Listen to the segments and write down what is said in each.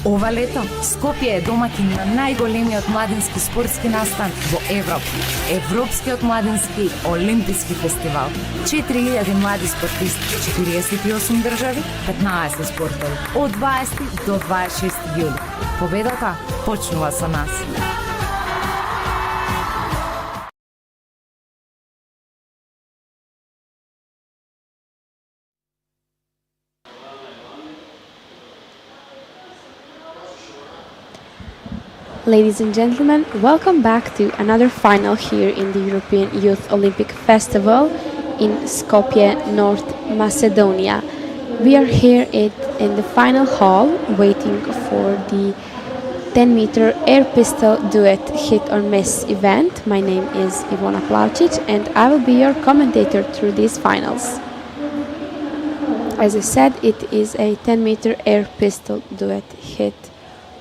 Ова лето Скопје е домаќин на најголемиот младински спортски настан во Европа. Европскиот младински олимписки фестивал. 4000 млади спортисти, 48 држави, 15 спортови. Од 20 до 26 јули. Победата почнува со нас. Ladies and gentlemen, welcome back to another final here in the European Youth Olympic Festival in Skopje, North Macedonia. We are here in the final hall waiting for the 10-meter air pistol duet hit or miss event. My name is Ivona Plavčić and I will be your commentator through these finals. As I said, it is a 10-meter air pistol duet hit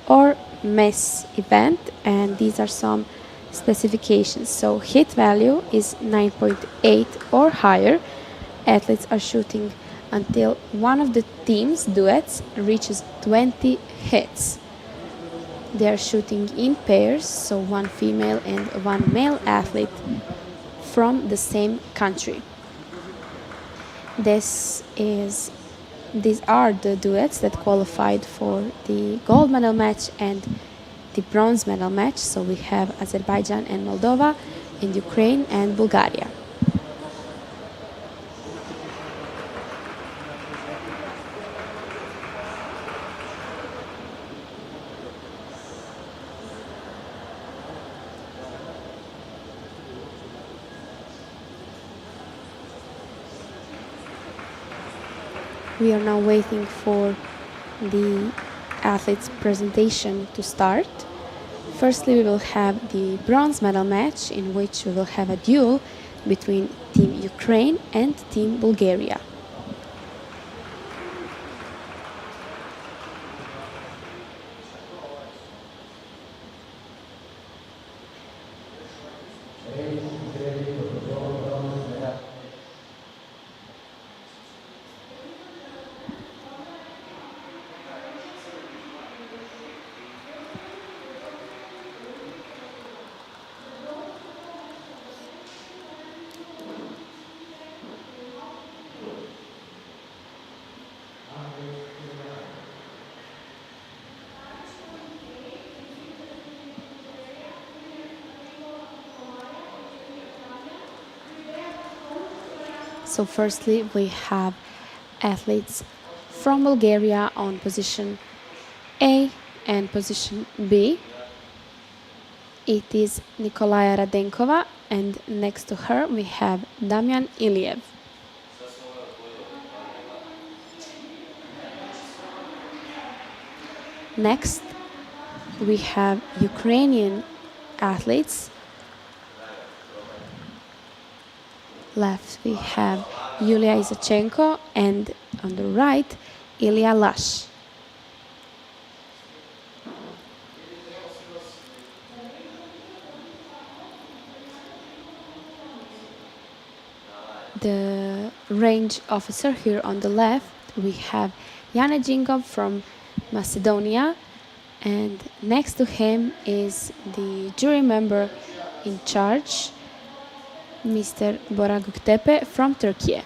or miss event, and these are some specifications. So hit value is 9.8 or higher. Athletes are shooting until one of the team's duets reaches 20 hits. They are shooting in pairs, so one female and one male athlete from the same country. These are the duets that qualified for the gold medal match and the bronze medal match. So we have Azerbaijan and Moldova, and Ukraine and Bulgaria. We are now waiting for the athletes' presentation to start. Firstly, we will have the bronze medal match, in which we will have a duel between Team Ukraine and Team Bulgaria. So firstly, we have athletes from Bulgaria on position A and position B. It is Nikolaya Radenkova, and next to her we have Damjan Iliev. Next, we have Ukrainian athletes. Left we have Yulia Isaachenko, and on the right, Ilya Lash. The range officer here on the left, we have Yana Jingov from Macedonia, and next to him is the jury member in charge, Mr. Bora Göktepe from Turkey.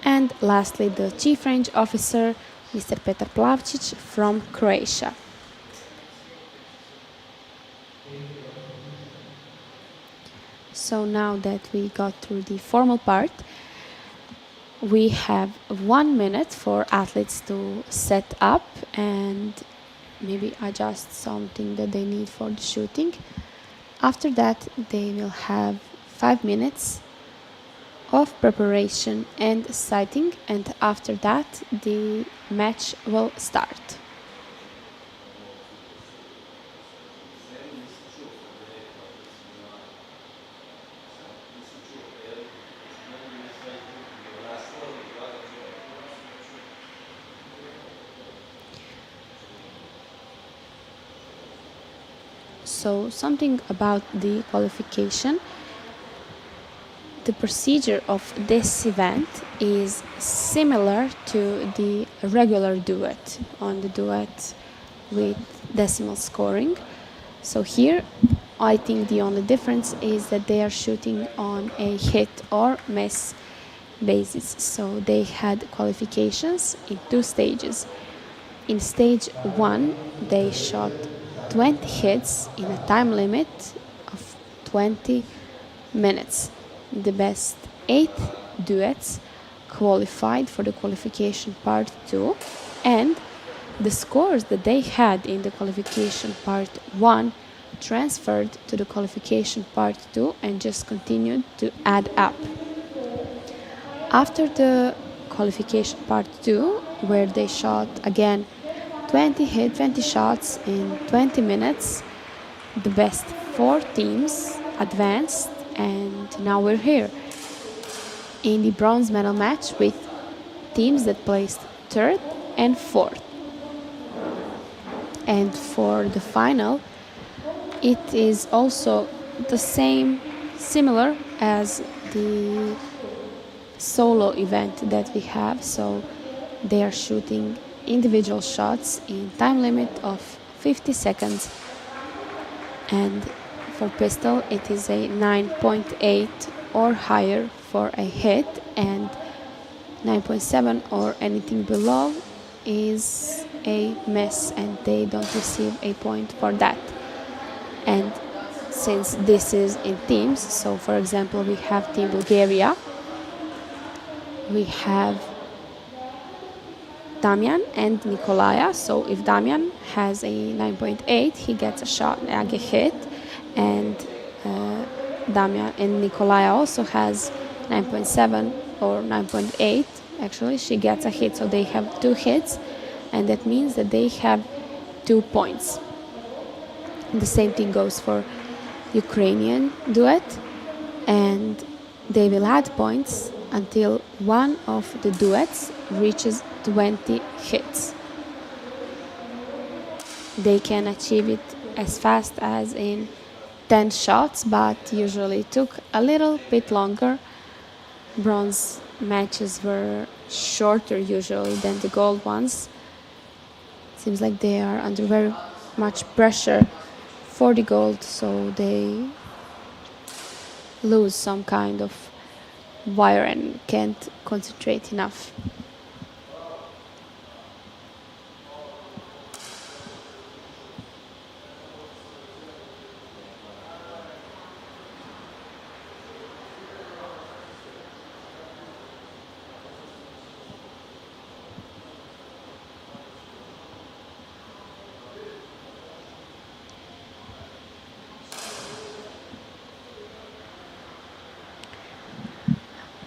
And lastly, the chief range officer, Mr. Petar Plavčić from Croatia. So now that we got through the formal part, we have 1 minute for athletes to set up and maybe adjust something that they need for the shooting. After that, they will have 5 minutes of preparation and sighting, and after that, the match will start. So something about the qualification. the procedure of this event is similar to the regular duet on the duet with decimal scoring. So here I think the only difference is that they are shooting on a hit or miss basis. So they had qualifications in 2 stages. In stage 1 they shot 20 hits in a time limit of 20 minutes. The best 8 duets qualified for the qualification part 2, and the scores that they had in the qualification part 1 transferred to the qualification part 2 and just continued to add up. After the qualification part 2, where they shot again 20 shots in 20 minutes, the best 4 teams advanced, and now we're here in the bronze medal match with teams that placed 3rd and 4th. And for the final, it is also the same, similar as the solo event that we have. So they are shooting individual shots in time limit of 50 seconds, and for pistol it is a 9.8 or higher for a hit, and 9.7 or anything below is a miss, and they don't receive a point for that. And since this is in teams, so for example we have Team Bulgaria, we have Damian and Nikolaya. So if Damian has a 9.8, he gets a shot, a hit, and Damian and Nikolaya also has 9.7 or 9.8. Actually, she gets a hit, so they have 2 hits, and that means that they have 2 points. And the same thing goes for Ukrainian duet, and they will add points until one of the duets reaches 20 hits. They can achieve it as fast as in 10 shots, but usually took a little bit longer. Bronze matches were shorter usually than the gold ones. Seems like they are under very much pressure for the gold, so they lose some kind of wire and can't concentrate enough.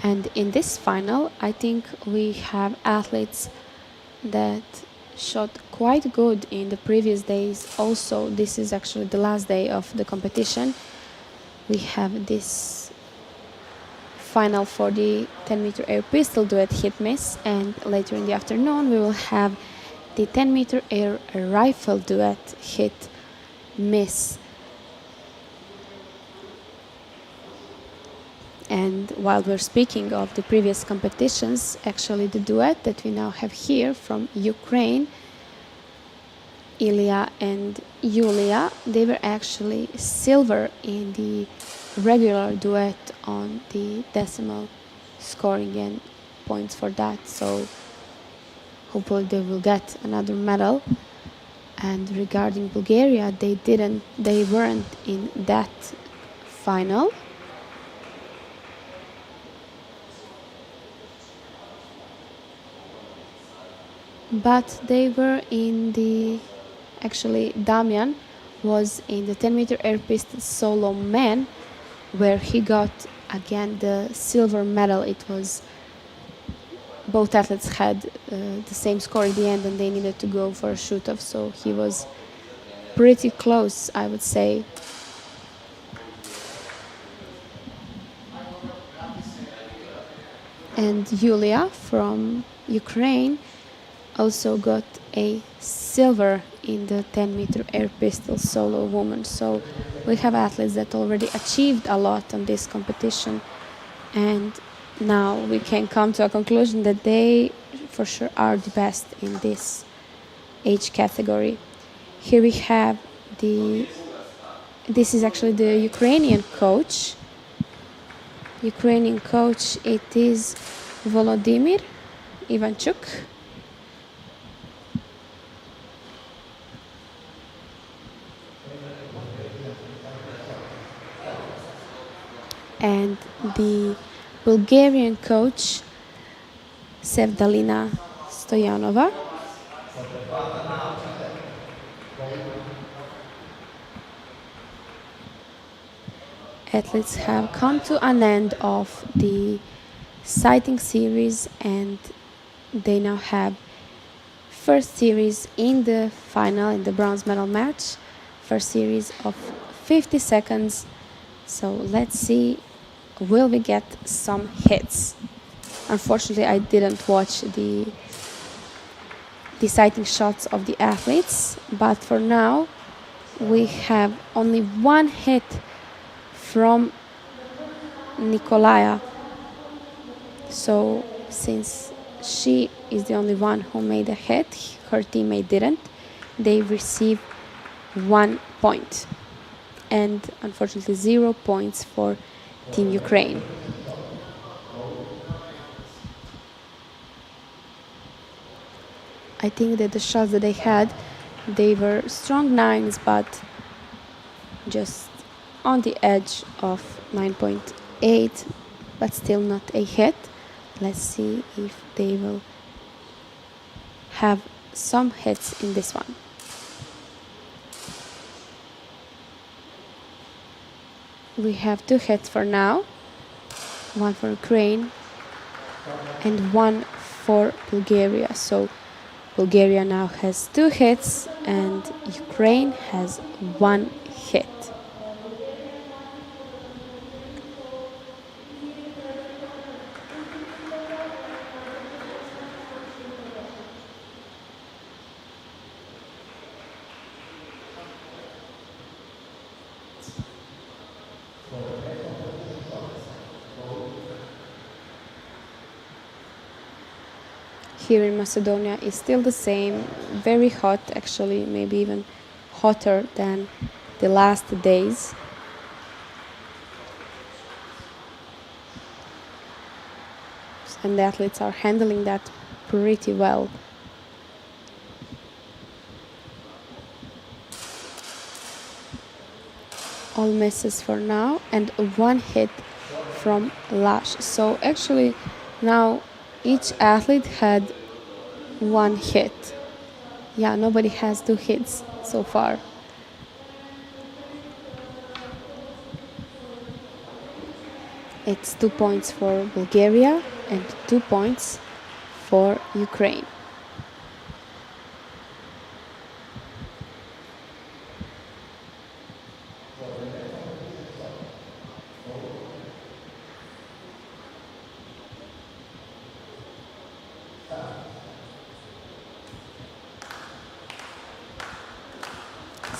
And in this final, I think we have athletes that shot quite good in the previous days. Also, this is actually the last day of the competition. We have this final for the 10-meter air pistol duet hit miss, and later in the afternoon we will have the 10-meter air rifle duet hit miss. And while we're speaking of the previous competitions, actually the duet that we now have here from Ukraine, Ilya and Yulia, they were actually silver in the regular duet on the decimal scoring and points for that. So hopefully they will get another medal. And regarding Bulgaria, they weren't in that final. But they were in the, actually Damian was in the 10-meter air pistol solo man, where he got again the silver medal. It was, both athletes had the same score at the end, and they needed to go for a shoot-off, so he was pretty close, I would say. And Yulia from Ukraine also got a silver in the 10-meter air pistol solo woman. So we have athletes that already achieved a lot on this competition. And now we can come to a conclusion that they for sure are the best in this age category. Here we have this is actually the Ukrainian coach. It is Volodymyr Ivanchuk. And the Bulgarian coach Sevdalina Stoyanova. Athletes have come to an end of the sighting series, and they now have first series in the final, in the bronze medal match. First series of 50 seconds. So let's see, will we get some hits? Unfortunately, I didn't watch the sighting shots of the athletes, but for now we have only one hit from Nikolaya. So since she is the only one who made a hit, her teammate didn't, they receive 1 point. And unfortunately 0 points for Team Ukraine. I think that the shots that they had, they were strong 9s, but just on the edge of 9.8, but still not a hit. Let's see if they will have some hits in this one. We have 2 hits for now, 1 for Ukraine and 1 for Bulgaria. So Bulgaria now has 2 hits and Ukraine has 1 hit. Here in Macedonia is still the same, very hot actually, maybe even hotter than the last days. And the athletes are handling that pretty well. All misses for now and 1 hit from Lash. So actually now each athlete had 1 hit. Yeah, nobody has 2 hits so far. It's 2 points for Bulgaria and 2 points for Ukraine.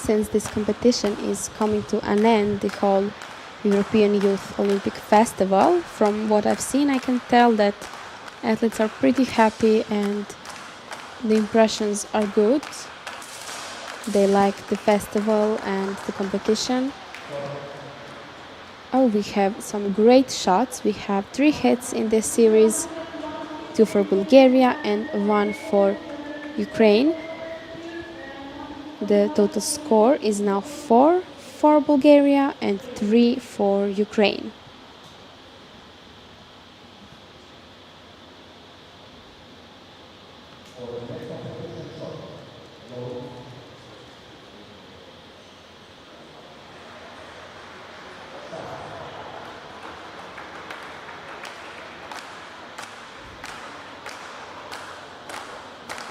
Since this competition is coming to an end, the whole European Youth Olympic Festival, from what I've seen, I can tell that athletes are pretty happy and the impressions are good. They like the festival and the competition. Oh, we have some great shots. We have 3 hits in this series, 2 for Bulgaria and 1 for Ukraine. The total score is now 4 for Bulgaria and 3 for Ukraine.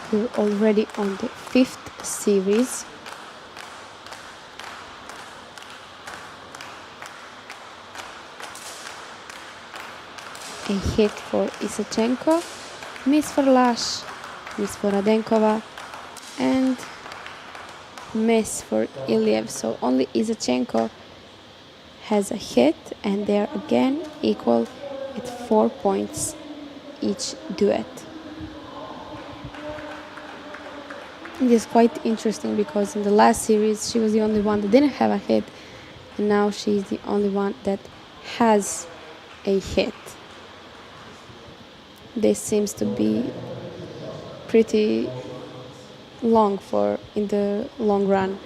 We're already on the 5th series. A hit for Isachenko, miss for Lash, miss for Radenkova, and miss for Iliev. So only Isachenko has a hit, and they're again equal at 4 points each duet. It is quite interesting because in the last series she was the only one that didn't have a hit, and now she's the only one that has a hit. This seems to be pretty long in the long run.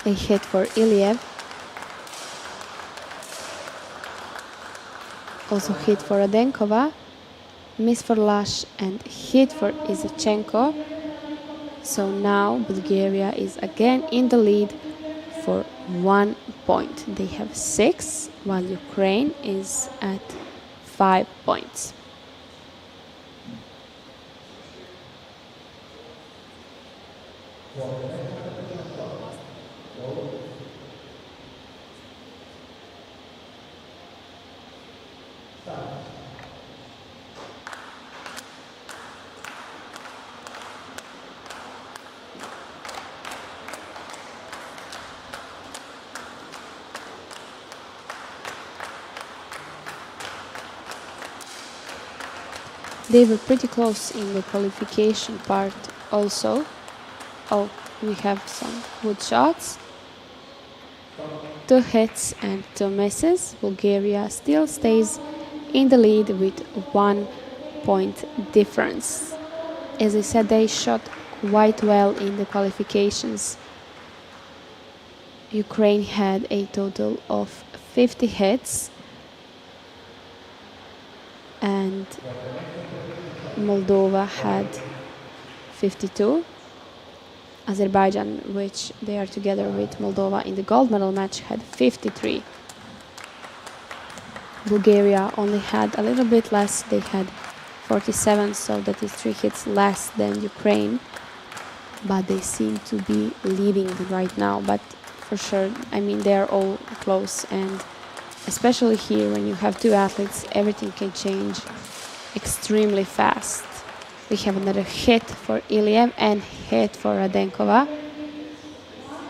A hit for EYOF. Also hit for Radenkova, miss for Lash, and hit for Izachenko. So now Bulgaria is again in the lead for 1 point. They have 6, while Ukraine is at 5 points. They were pretty close in the qualification part also. Oh, we have some good shots. 2 hits and 2 misses. Bulgaria still stays in the lead with 1 point difference. As I said, they shot quite well in the qualifications. Ukraine had a total of 50 hits, and Moldova had 52. Azerbaijan, which they are together with Moldova in the gold medal match, had 53. Bulgaria only had a little bit less. They had 47, so that is 3 hits less than Ukraine. But they seem to be leading right now. But for sure, I mean, they are all close, and especially here when you have 2 athletes, everything can change extremely fast. We have another hit for EYOF and hit for Radenkova,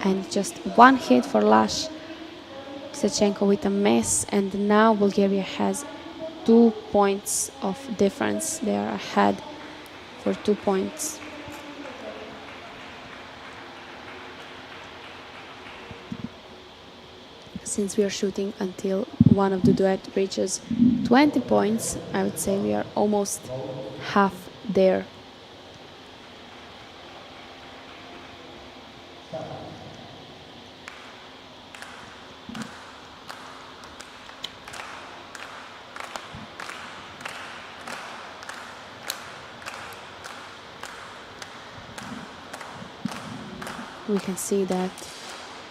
and just 1 hit for Lash. Izachenko with a miss, and now Bulgaria has 2 points of difference. They are ahead for 2 points. Since we are shooting until one of the duet reaches 20 points, I would say we are almost half there. We can see that,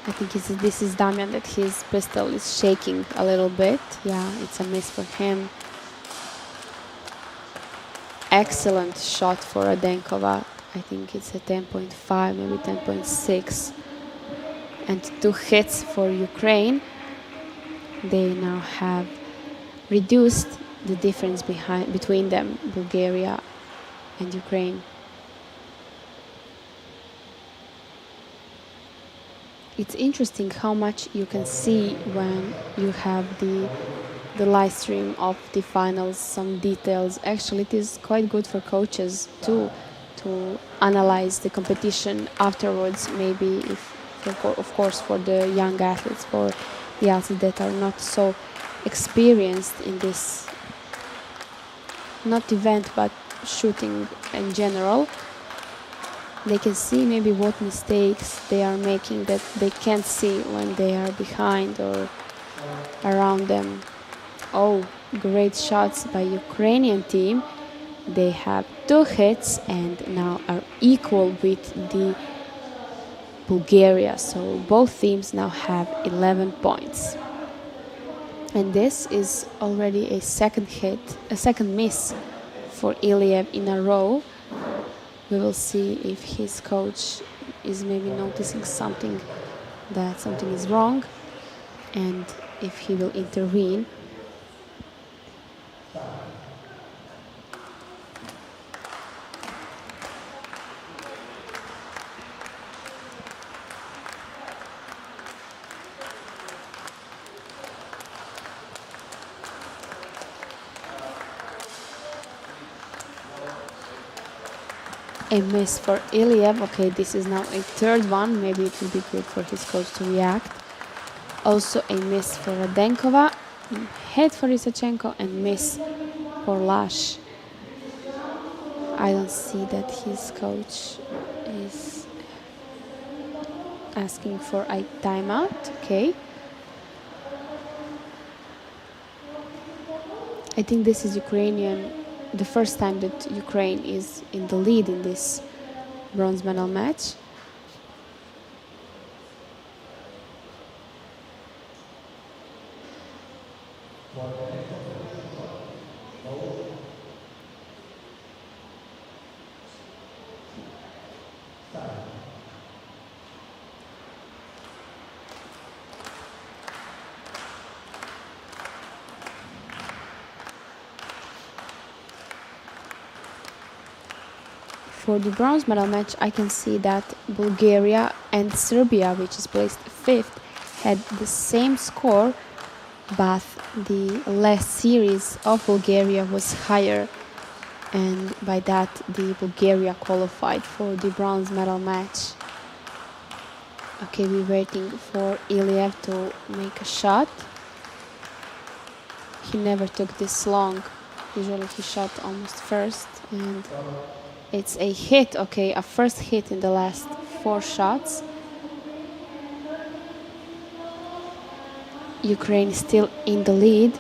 I think this is Damian, that his pistol is shaking a little bit. Yeah, it's a miss for him. Excellent shot for Radenkova. I think it's a 10.5, maybe 10.6. And 2 hits for Ukraine. They now have reduced the difference between them, Bulgaria and Ukraine. It's interesting how much you can see when you have the live stream of the finals, some details. Actually, it is quite good for coaches too, to analyze the competition afterwards, maybe if, of course, for the young athletes, for the athletes that are not so experienced in this, not event, but shooting in general. They can see maybe what mistakes they are making that they can't see when they are behind or around them. Oh, great shots by Ukrainian team. They have 2 hits and now are equal with the Bulgaria. So both teams now have 11 points. And this is already a second miss for EYOF in a row. We will see if his coach is maybe noticing something, that something is wrong, and if he will intervene. A miss for EYOF. Okay, this is now a third one. Maybe it will be good for his coach to react. Also a miss for Radenkova, hit for Isachenko, and miss for Lash. I don't see that his coach is asking for a timeout. Okay. I think this is the first time that Ukraine is in the lead in this bronze medal match. For the bronze medal match, I can see that Bulgaria and Serbia, which is placed fifth, had the same score, but the last series of Bulgaria was higher, and by that the Bulgaria qualified for the bronze medal match. Okay, we're waiting for EYOF to make a shot. He never took this long. Usually he shot almost first, and it's a hit. Okay, a first hit in the last 4 shots. Ukraine is still in the lead.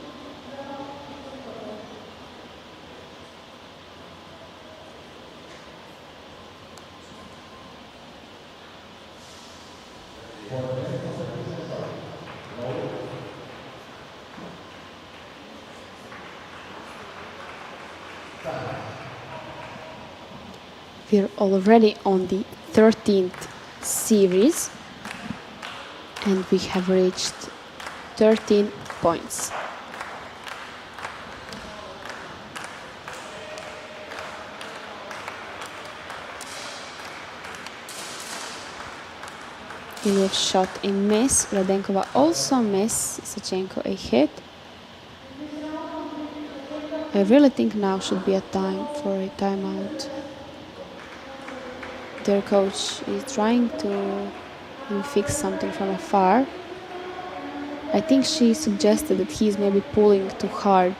We're already on the 13th series, and we have reached 13 points. EYOF shot a miss, Radenkova also miss, Isachenko a hit. I really think now should be a time for a timeout. Their coach is trying to fix something from afar. I think she suggested that he's maybe pulling too hard,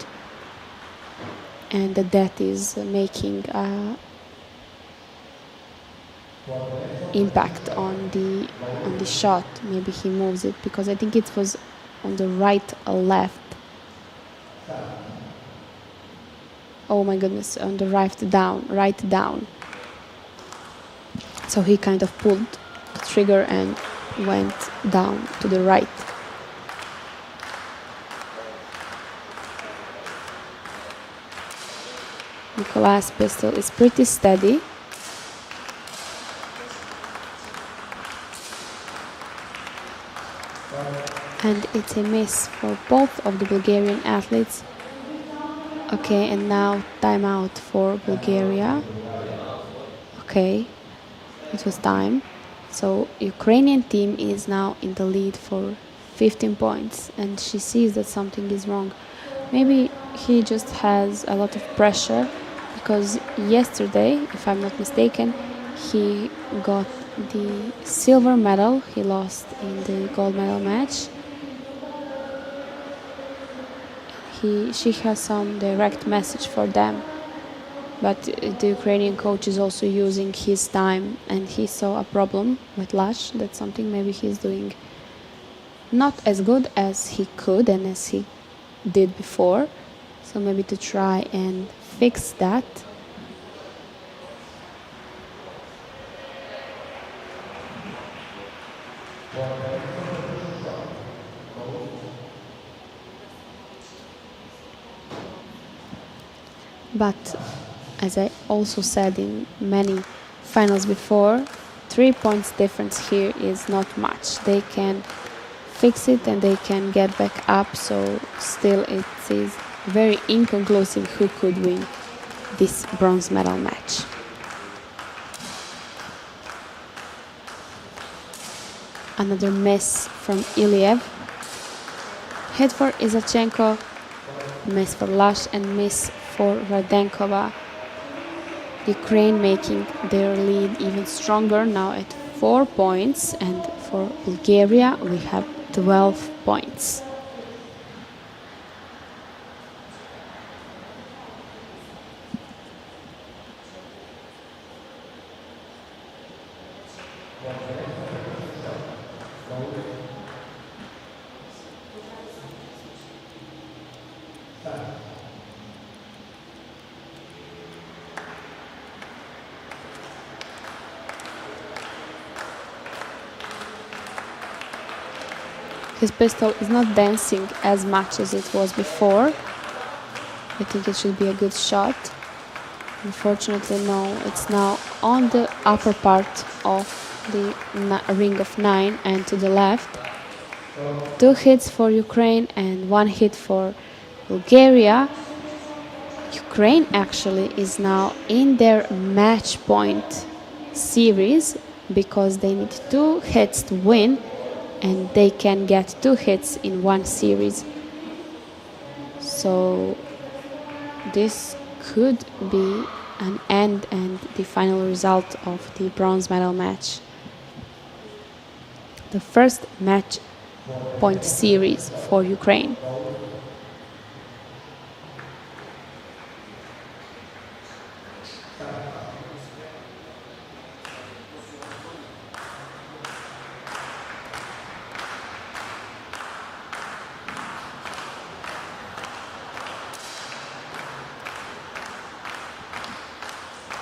and that is making impact on the shot. Maybe he moves it, because I think it was on the right or left. Oh my goodness, on the right down. So he kind of pulled the trigger and went down to the right. Nicolas' pistol is pretty steady. And it's a miss for both of the Bulgarian athletes. Okay, and now timeout for Bulgaria. Okay, it was time. So Ukrainian team is now in the lead for 15 points, and she sees that something is wrong. Maybe he just has a lot of pressure, because yesterday, if I'm not mistaken, he got the silver medal. He lost in the gold medal match. She has some direct message for them, but the Ukrainian coach is also using his time, and he saw a problem with Lash. That's something maybe he's doing not as good as he could and as he did before, so maybe to try and fix that. But as I also said in many finals before, 3 points difference here is not much. They can fix it and they can get back up, so still it is very inconclusive who could win this bronze medal match. Another miss from Iliev. Hit for Isačenko, miss for Lash, and miss for Radenkova. Ukraine making their lead even stronger, now at 4 points, and for Bulgaria we have 12 points. His pistol is not dancing as much as it was before. I think it should be a good shot. Unfortunately, no. It's now on the upper part of the ring of 9 and to the left. 2 hits for Ukraine and 1 hit for Bulgaria. Ukraine actually is now in their match point series because they need 2 hits to win, and they can get 2 hits in 1 series. So this could be an end and the final result of the bronze medal match. The first match point series for Ukraine.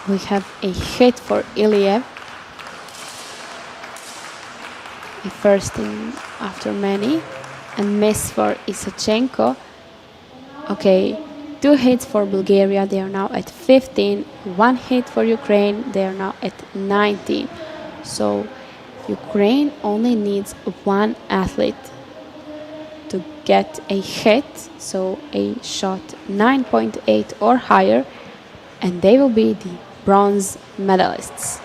We have a hit for Iliev, a first in after many, and miss for Isačenko. Okay, 2 hits for Bulgaria, they are now at 15. 1 hit for Ukraine, they are now at 19. So Ukraine only needs 1 athlete to get a hit, so a shot 9.8 or higher, and they will be the bronze medalists.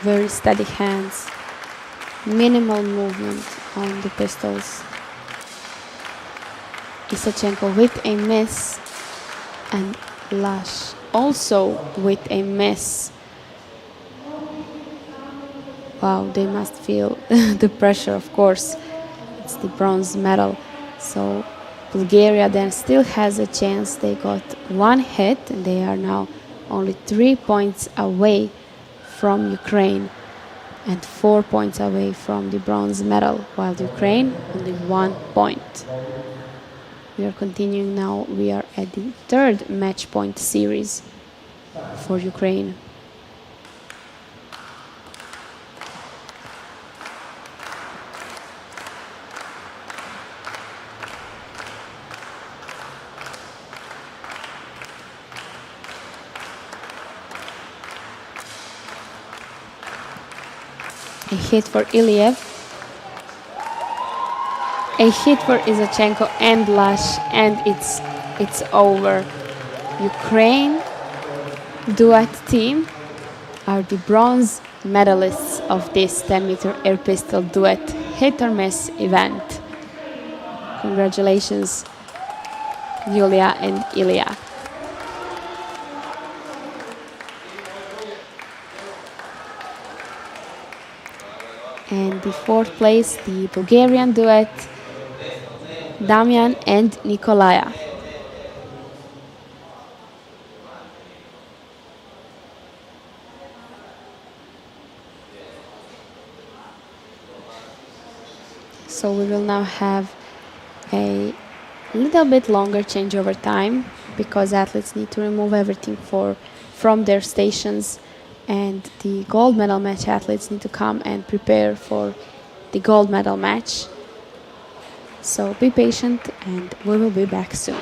Very steady hands, minimal movement on the pistols. Isačenko with a miss, and Lash also with a miss. Wow, they must feel the pressure, of course. It's the bronze medal. So Bulgaria then still has a chance. They got 1 hit, and they are now only 3 points away from Ukraine and 4 points away from the bronze medal, while Ukraine only 1 point. We are continuing now. We are at the 3rd match point series for Ukraine. A hit for Iliev, a hit for Isačenko and Lash, and it's over. Ukraine Duet team are the bronze medalists of this 10-meter air pistol duet hit or miss event. Congratulations, Yulia and Ilya. And the 4th place, the Bulgarian duet, Damian and Nikolaya. So we will now have a little bit longer changeover time because athletes need to remove everything from their stations, and the gold medal match athletes need to come and prepare for the gold medal match. So be patient and we will be back soon.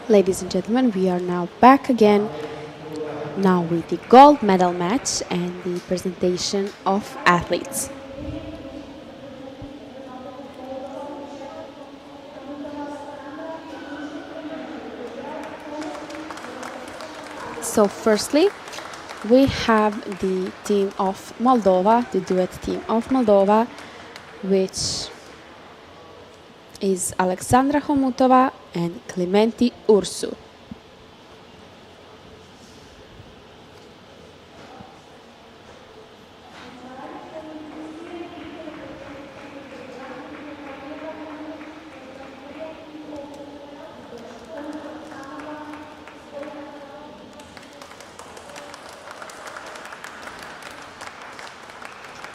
Ladies and gentlemen, we are now back again, now with the gold medal match and the presentation of athletes. So firstly, we have the team of Moldova, the duet team of Moldova, which is Alexandra Homutova and Clementi Ursu.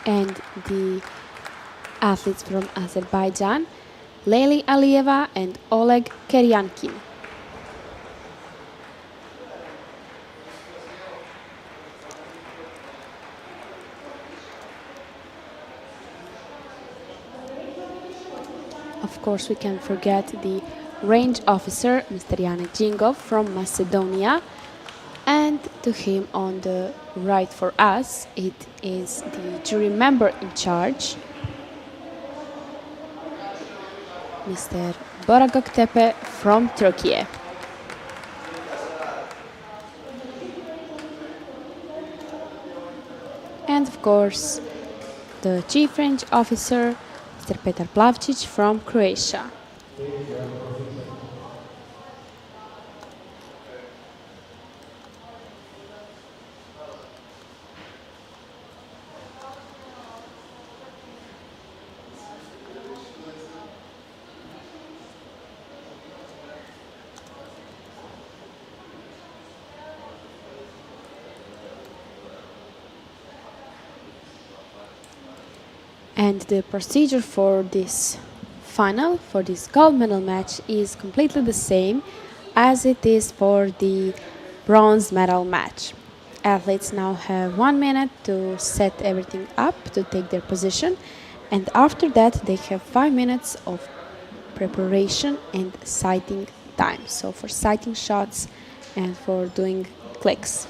and the athletes from Azerbaijan, Leyli Aliyeva and Oleg Keryankin. Of course, we can't forget the range officer, Mr. Jane Jingov from Macedonia. And to him on the right for us, it is the jury member in charge, Mr. Bora Göktepe from Turkey. And of course, the chief range officer, Mr. Petar Plavčić from Croatia. And the procedure for this final, for this gold medal match, is completely the same as it is for the bronze medal match. Athletes now have 1 minute to set everything up, to take their position, and after that they have 5 minutes of preparation and sighting time. So for sighting shots and for doing clicks.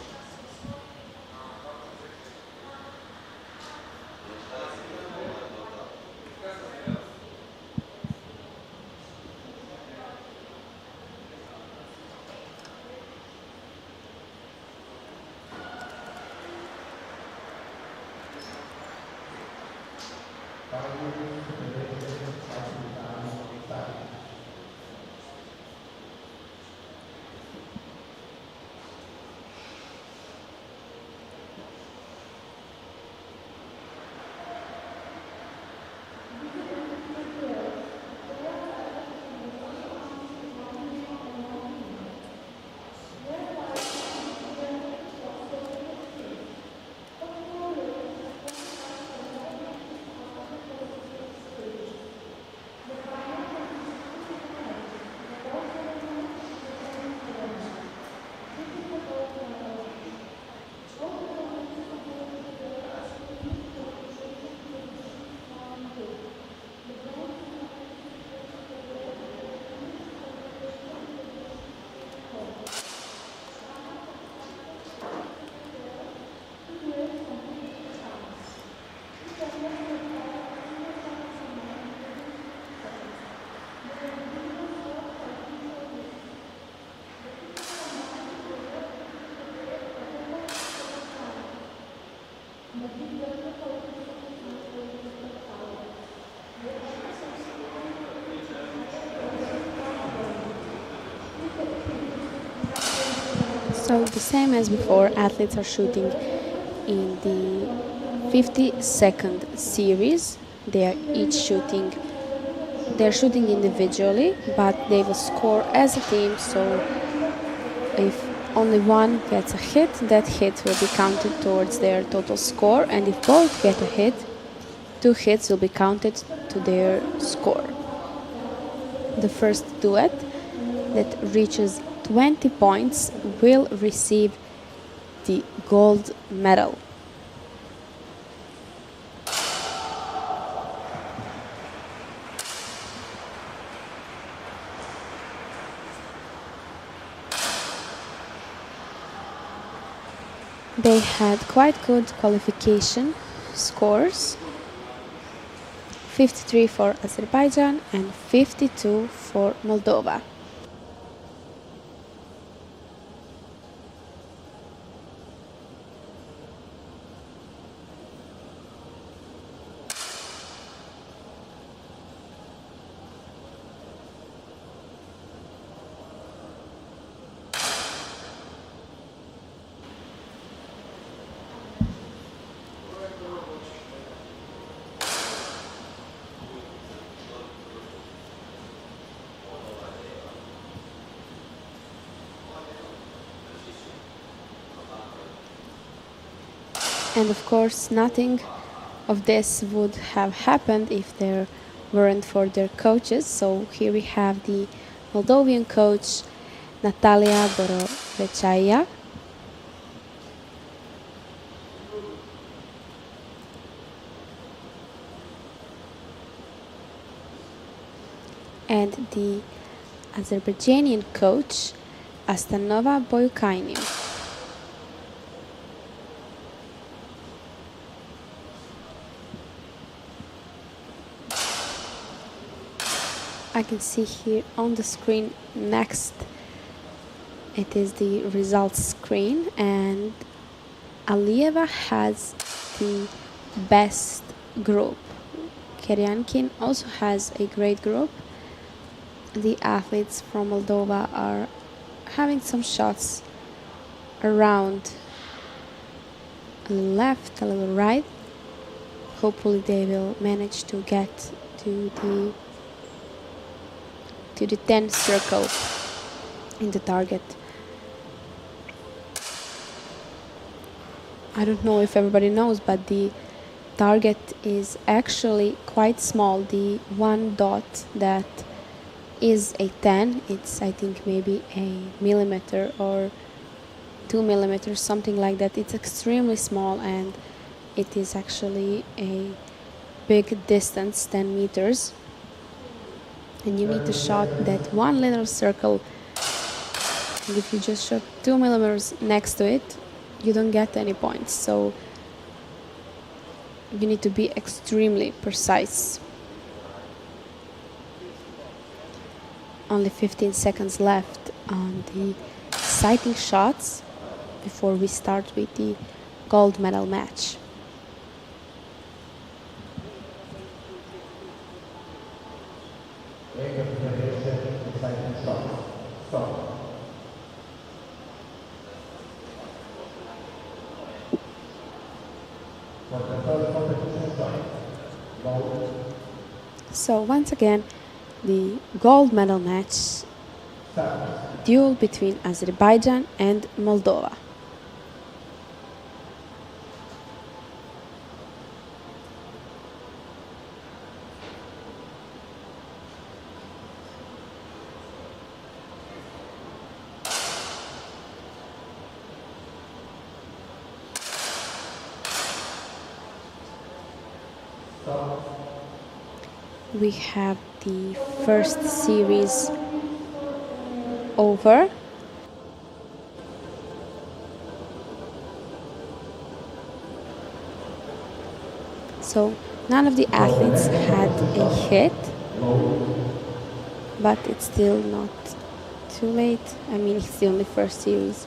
So the same as before, athletes are shooting in the 50-second series. They are each shooting, they're shooting individually, but they will score as a team. So if only one gets a hit, that hit will be counted towards their total score, and if both get a hit, 2 hits will be counted to their score. The first duet that reaches 20 points will receive the gold medal. They had quite good qualification scores, 53 for Azerbaijan and 52 for Moldova. And of course, nothing of this would have happened if there weren't for their coaches. So here we have the Moldovan coach Natalia Borovechaya. And the Azerbaijani coach Astanova Boyukainim. I can see here on the screen next, it is the results screen, and Alieva has the best group. Keryankin also has a great group. The athletes from Moldova are having some shots around a little left, a little right. Hopefully they will manage to get to the 10th circle in the target. I don't know if everybody knows, but the target is actually quite small. The one dot that is a 10, it's I think maybe a millimeter or 2 millimeters, something like that. It's extremely small, and it is actually a big distance, 10 meters. And you need to shot that one little circle, and if you just shot 2 millimeters next to it, you don't get any points. So you need to be extremely precise. Only 15 seconds left on the sighting shots before we start with the gold medal match. So once again, the gold medal match, duel between Azerbaijan and Moldova. We have the first series over. So none of the athletes had a hit, but it's still not too late. I mean, it's the only first series.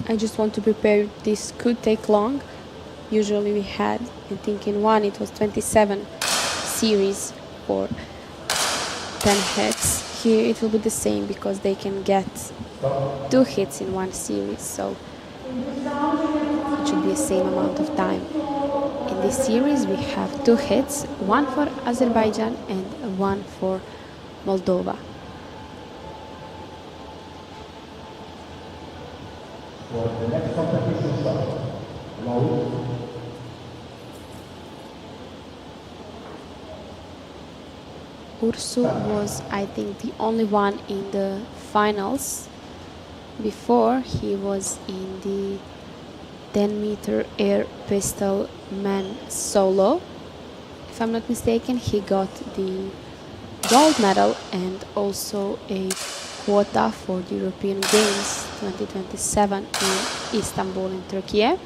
I just want to prepare. This could take long. Usually we had, I think in one it was 27 series for 10 hits. Here it will be the same because they can get 2 hits in one series, so it should be the same amount of time. In this series we have 2 hits, one for Azerbaijan and one for Moldova. For the next competition start, Ursu was, I think, the only one in the finals. Before, he was in the 10-meter air pistol men solo. If I'm not mistaken, he got the gold medal and also a quota for the European Games 2027 in Istanbul in Turkey.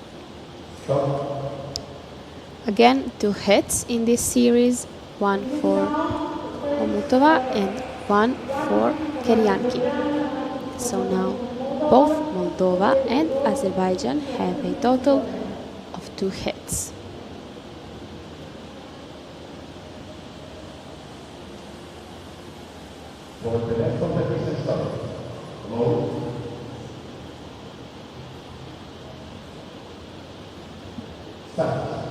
Again, 2 hits in this series, one for Omutova and one for Keryankin. So now both Moldova and Azerbaijan have a total of 2 hits. for the next competition start, start.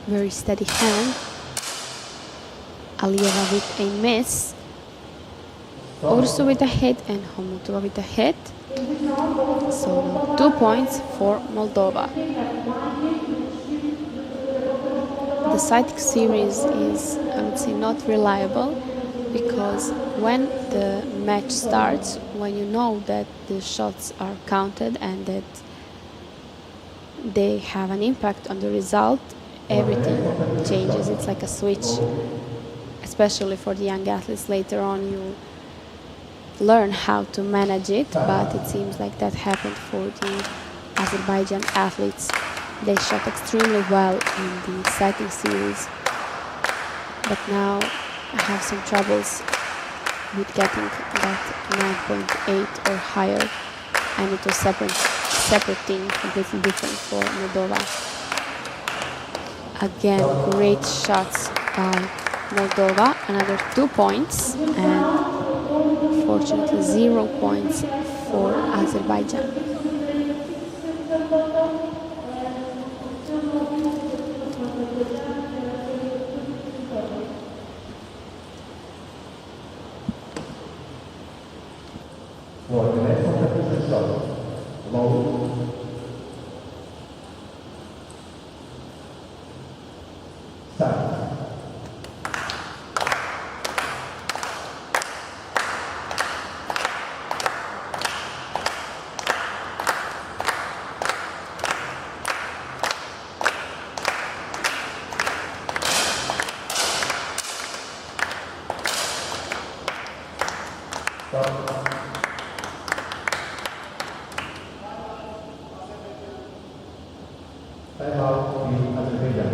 very steady hand. Alieva with a miss. Ursu with a hit and Homutova with a hit. So now 2 points for Moldova. The sighting series is, I would say, not reliable, because when the match starts, when you know that the shots are counted and that they have an impact on the result, everything changes. It's like a switch, especially for the young athletes. Later on you learn how to manage it, but it seems like that happened for the Azerbaijan athletes. They shot extremely well in the sighting series, but now I have some troubles with getting that 9.8 or higher, and it was separate thing, completely different for Moldova. Again, great shots by Moldova, another 2 points, and fortunately 0 points for Azerbaijan. For the next competition shot, low, start. Time out in Azerbaijan.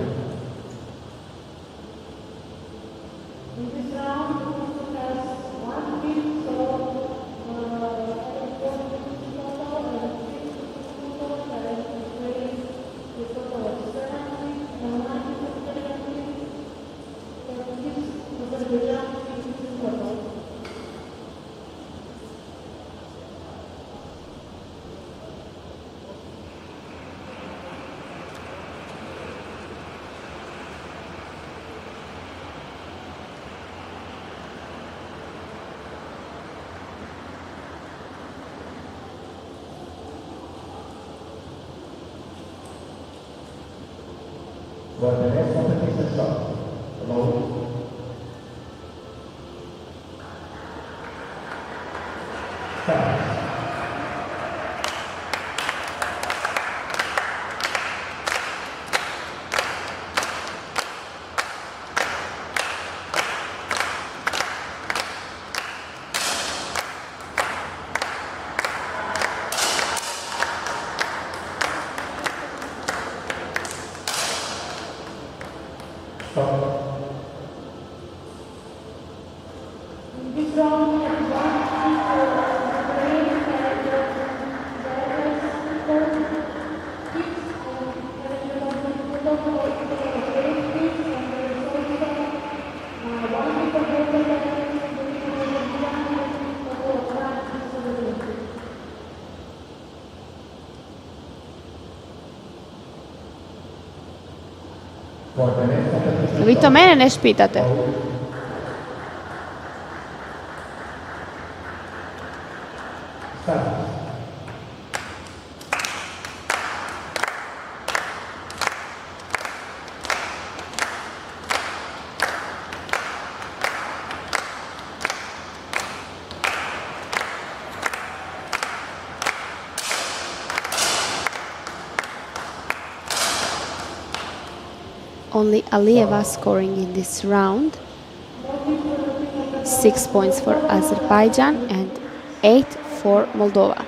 For the next competition shot, low, start. Vi to mene ne špitate. Only Alieva scoring in this round. 6 points for Azerbaijan and 8 for Moldova.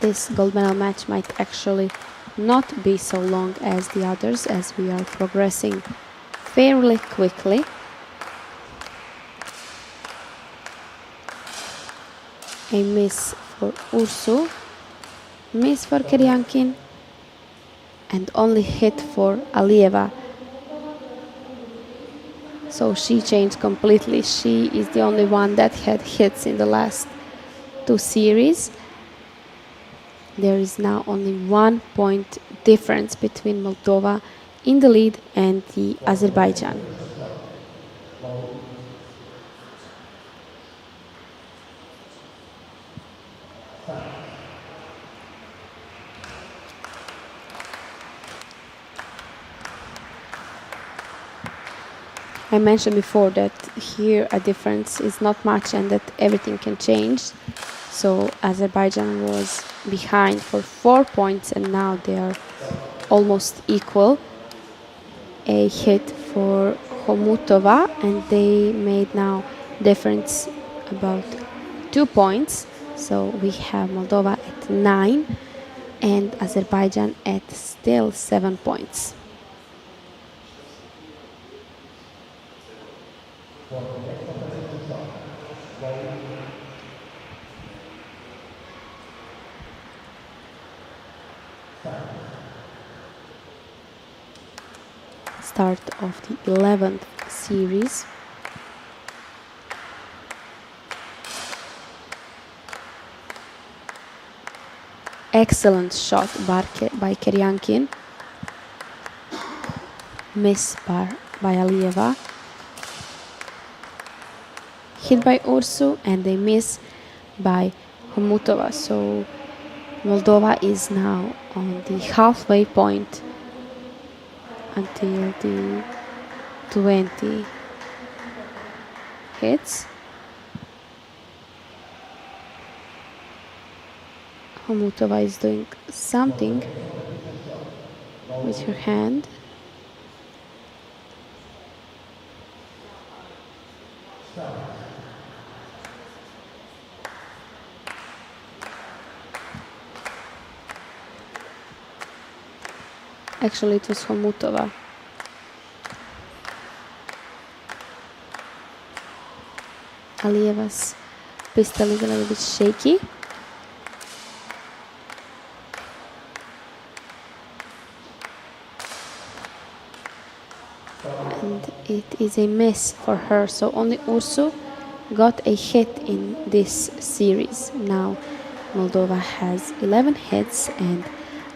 This gold medal match might actually not be so long as the others, as we are progressing fairly quickly. a miss for Ursu, miss for Keryankin, and only hit for Alieva. So she changed completely. She is the only one that had hits in the last two series. There is now only 1 point difference between Moldova in the lead and the Azerbaijan. I mentioned before that here a difference is not much and that everything can change. So Azerbaijan was behind for 4 points and now they are almost equal. A hit for Homutova and they made now difference about 2 points. So we have Moldova at 9 and Azerbaijan at still 7 points. Start of the 11th series. Excellent shot by Keryankin. Miss by Alieva. Hit by Ursu and a miss by Homutova. So Moldova is now on the halfway point until the 20 hits. Homutova is doing something with her hand. Actually, it was Homutova. Alieva's pistol is a little bit shaky. And it is a miss for her. So only Ursu got a hit in this series. Now Moldova has 11 hits and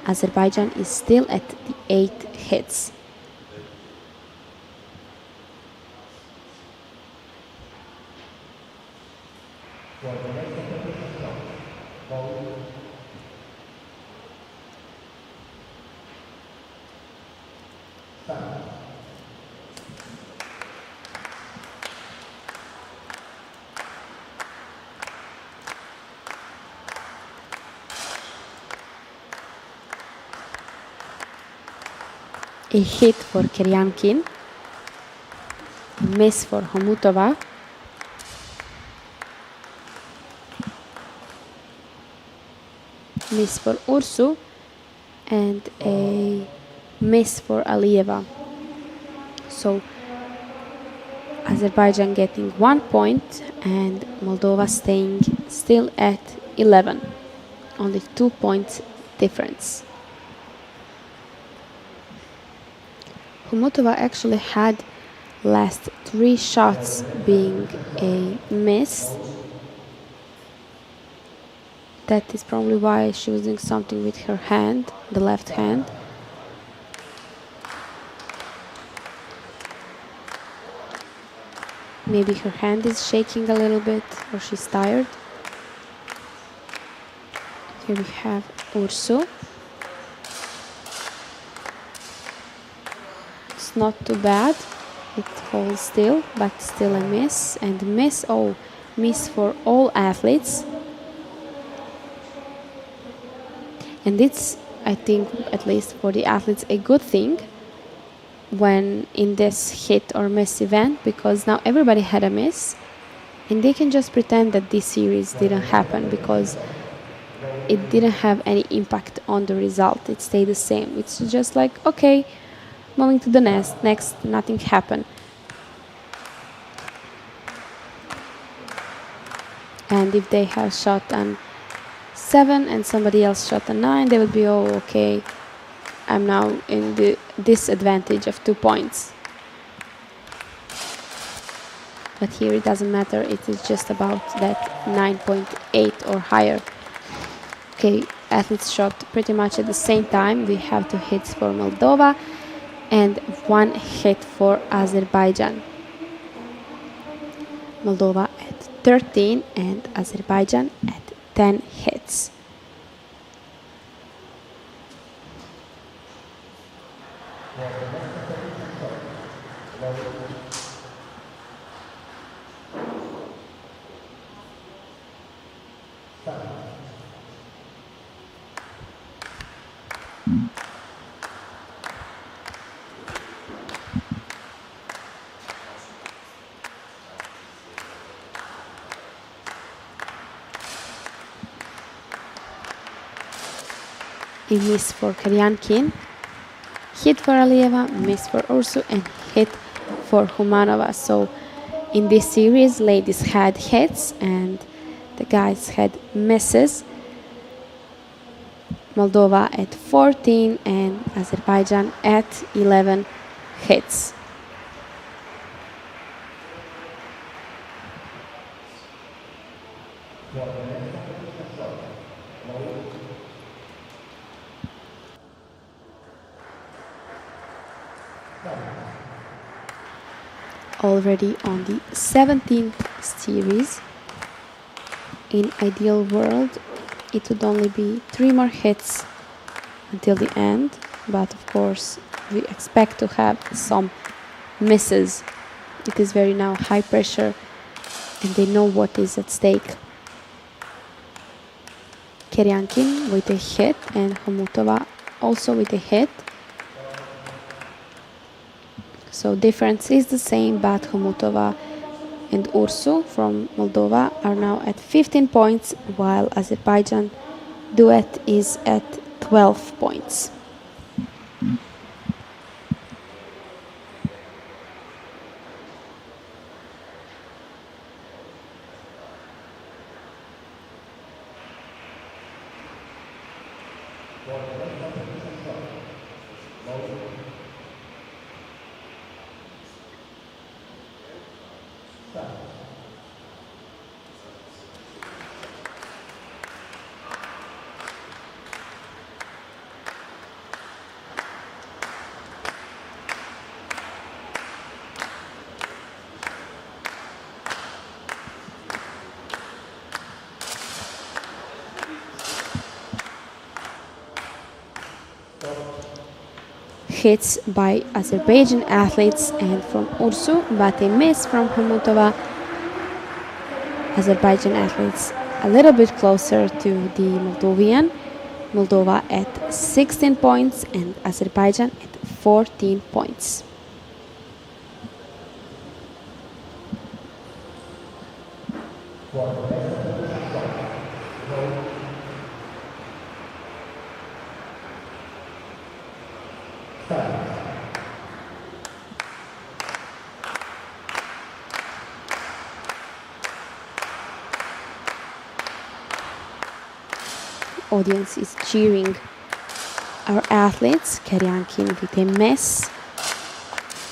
Azerbaijan is still at the 8 hits. A hit for Keryankin, miss for Homutova, miss for Ursu, and a miss for Alieva. So Azerbaijan getting 1 point and Moldova staying still at 11, only 2 points difference. Homutova actually had last 3 shots being a miss. That is probably why she was doing something with her hand, the left hand. Maybe her hand is shaking a little bit or she's tired. Here we have Ursu. Not too bad, it holds still, but still a miss. And miss for all athletes. And it's, I think, at least for the athletes, a good thing when in this hit or miss event, because now everybody had a miss and they can just pretend that this series didn't happen because it didn't have any impact on the result. It stayed the same. It's just like, okay, moving to the next, nothing happened. And and if they have shot an 7 and somebody else shot a 9, they would be, oh, okay, I'm now in the disadvantage of 2 points. But here it doesn't matter, it is just about that 9.8 or higher. Okay, athletes shot pretty much at the same time. We have 2 hits for Moldova and 1 hit for Azerbaijan. Moldova at 13 and Azerbaijan at 10 hits. A miss for Karyankin, hit for Alieva, miss for Ursu, and hit for Humanova. So in this series, ladies had hits and the guys had misses. Moldova at 14 and Azerbaijan at 11 hits. Already on the 17th series. In ideal world, it would only be 3 more hits until the end, but of course we expect to have some misses. It is very now high pressure and they know what is at stake. Karyankin with a hit and Homutova also with a hit. So difference is the same, but Homutova and Ursu from Moldova are now at 15 points, while Azerbaijan Duet is at 12 points. Hits by Azerbaijan athletes and from Ursu, but a miss from Homutova. Azerbaijan athletes a little bit closer to the Moldovan. Moldova at 16 points and Azerbaijan at 14 points. Audience is cheering our athletes. Karyankin with a miss,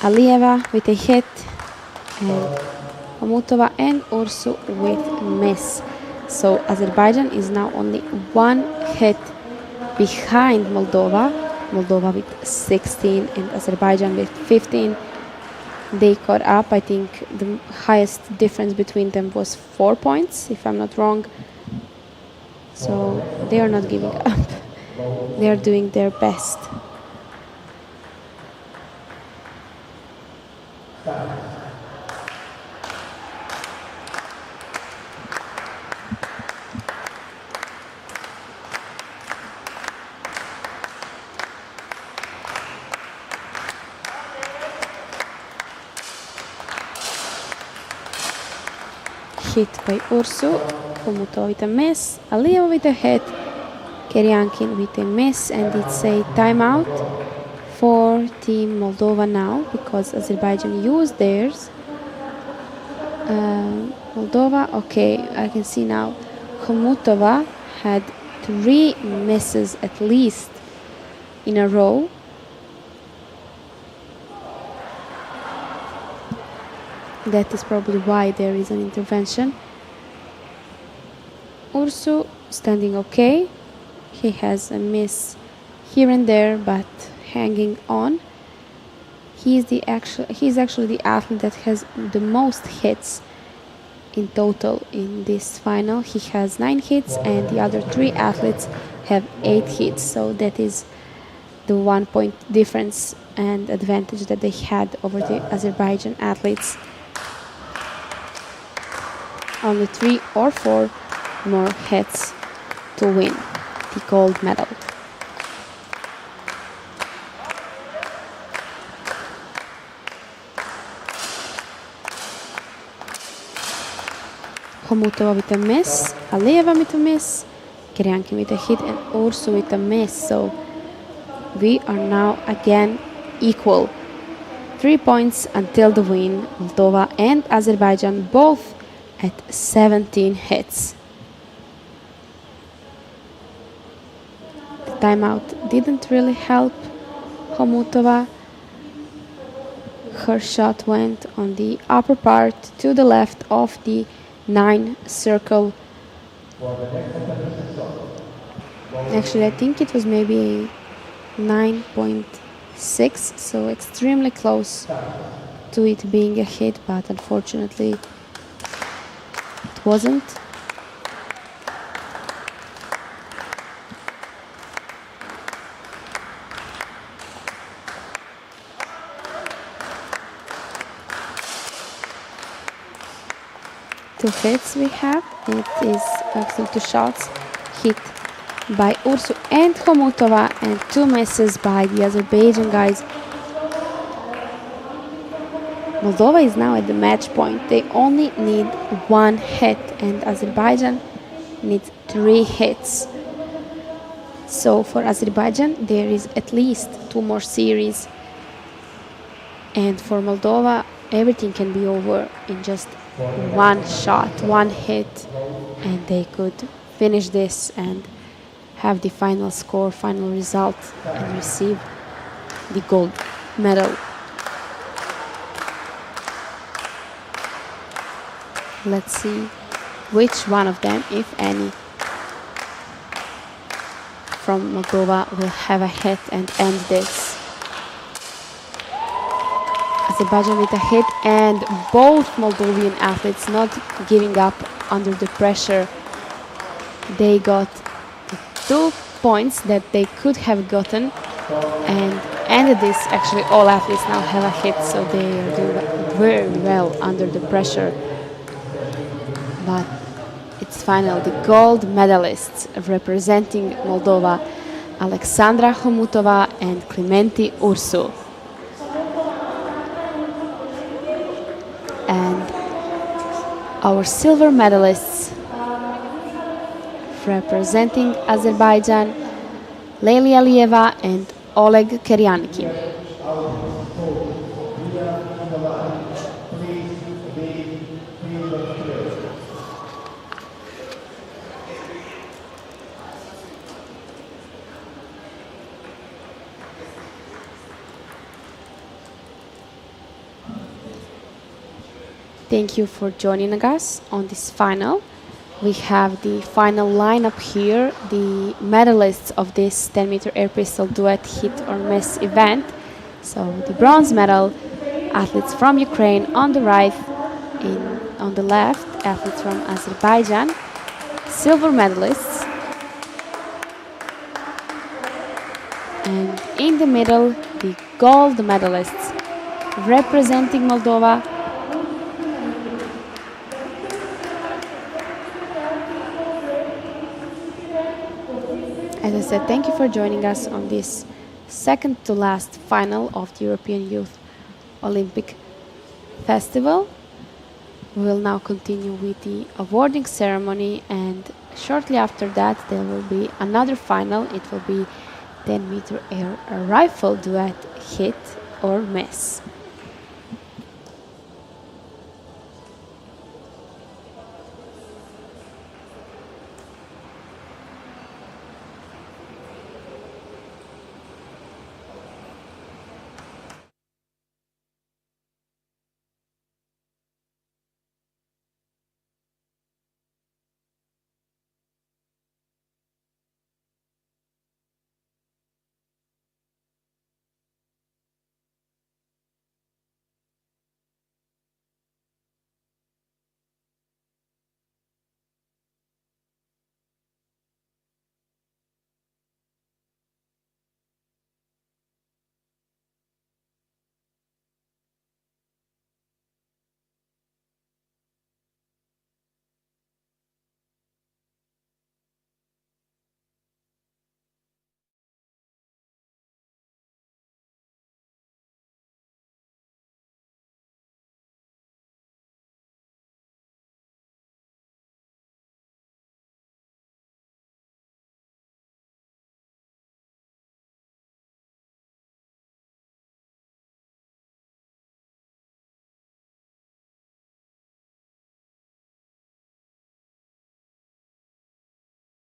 Alieva with a hit, and Homutova and Ursu with miss. So Azerbaijan is now only 1 hit behind Moldova. Moldova with 16 and Azerbaijan with 15. They caught up. I think the highest difference between them was 4 points, if I'm not wrong. So they are not giving up. They are doing their best. Hit by Ursu, Homutova with a miss, Alieva with a hit, Karyankin with a miss, and it's a timeout for Team Moldova now because Azerbaijan used theirs. Moldova, okay, I can see now. Khomutova had 3 misses at least in a row. That is probably why there is an intervention. Ursu standing okay. He has a miss here and there, but hanging on. He's actually the athlete that has the most hits in total in this final. He has 9 hits and the other 3 athletes have 8 hits. So that is the 1 point difference and advantage that they had over the Azerbaijan athletes. Only 3 or 4 more hits to win the gold medal. Khomutova with a miss, Aliyeva with a miss, Keryankin with a hit, and Ursu with a miss. So we are now again equal. 3 points until the win. Moldova and Azerbaijan both at 17 hits. The timeout didn't really help Khomutova. Her shot went on the upper part to the left of the 9 circle. Actually, I think it was maybe 9.6, so extremely close to it being a hit, but unfortunately it wasn't. Two hits we have. It is actually 2 shots hit by Ursu and Khomutova and 2 misses by the Azerbaijan guys. Moldova is now at the match point. They only need 1 hit and Azerbaijan needs 3 hits. So for Azerbaijan there is at least 2 more series, and for Moldova everything can be over in just 1 shot, 1 hit, and they could finish this and have the final score, final result, and receive the gold medal. Let's see which one of them, if any, from Moldova will have a hit and end this. Azerbaijan with a hit, and both Moldovan athletes not giving up under the pressure. They got the 2 points that they could have gotten and ended this. Actually, all athletes now have a hit, so they are doing very well under the pressure. But it's final. The gold medalists representing Moldova, Alexandra Khomutova and Clementi Ursu. And our silver medalists representing Azerbaijan, Leyli Aliyeva and Oleg Keryankin. Thank you for joining us on this final. We have the final lineup here, the medalists of this 10-meter air pistol duet hit or miss event. So the bronze medal, athletes from Ukraine on the right, on the left, athletes from Azerbaijan, silver medalists, and in the middle, the gold medalists representing Moldova, As I said, thank you for joining us on this second to last final of the European Youth Olympic Festival. We will now continue with the awarding ceremony, and shortly after that there will be another final. It will be 10-meter air rifle duet hit or miss.